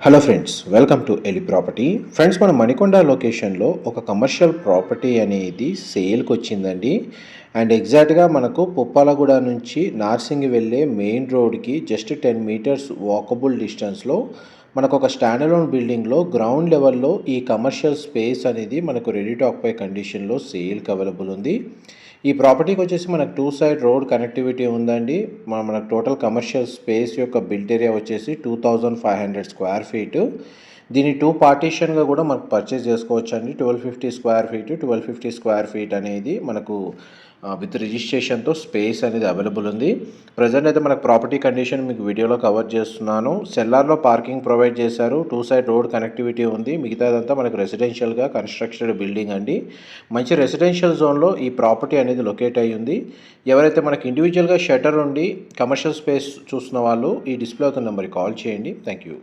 Hello friends, welcome to Eli property. Friends, మన మణికొండ లొకేషన్లో ఒక కమర్షియల్ ప్రాపర్టీ అనేది సేల్కి వచ్చిందండి. అండ్ ఎగ్జాక్ట్గా మనకు పుప్పాలగూడ నుంచి నార్సింగి వెళ్ళే మెయిన్ రోడ్కి జస్ట్ 10 మీటర్స్ వాకబుల్ డిస్టెన్స్లో మనకు ఒక స్టాండర్లోన్ బిల్డింగ్లో గ్రౌండ్ లెవెల్లో ఈ కమర్షియల్ స్పేస్ అనేది మనకు రెడీ టు ఆక్యుపై కండిషన్లో సేల్కి అవైలబుల్ ఉంది. ఈ ప్రాపర్టీకి వచ్చేసి మనకు 2 సైడ్ రోడ్ కనెక్టివిటీ ఉందండి. మనకు టోటల్ కమర్షియల్ స్పేస్ యొక్క బిల్ట్ ఏరియా వచ్చేసి 2500 స్క్వేర్ ఫీటు. దీన్ని 2 పార్టీషన్గా కూడా మనకు పర్చేస్ చేసుకోవచ్చు అండి. 1250 స్క్వేర్ ఫీటు, 1250 స్క్వేర్ ఫీట్ అనేది మనకు విత్ రిజిస్ట్రేషన్తో స్పేస్ అనేది అవైలబుల్ ఉంది. ప్రజెంట్ అయితే మనకు ప్రాపర్టీ కండిషన్ మీకు వీడియోలో కవర్ చేస్తున్నాను. సెల్లార్లో పార్కింగ్ ప్రొవైడ్ చేశారు. 2 సైడ్ రోడ్ కనెక్టివిటీ ఉంది. మిగతాదంతా మనకు రెసిడెన్షియల్గా కన్స్ట్రక్టెడ్ బిల్డింగ్ అండి. మంచి రెసిడెన్షియల్ జోన్లో ఈ ప్రాపర్టీ అనేది లొకేట్ అయ్యి ఉంది. ఎవరైతే మనకి ఇండివిజువల్గా షటర్ ఉండి కమర్షియల్ స్పేస్ చూస్తున్న వాళ్ళు ఈ డిస్ప్లే అవుతున్న నెంబర్కి కాల్ చేయండి. Thank you.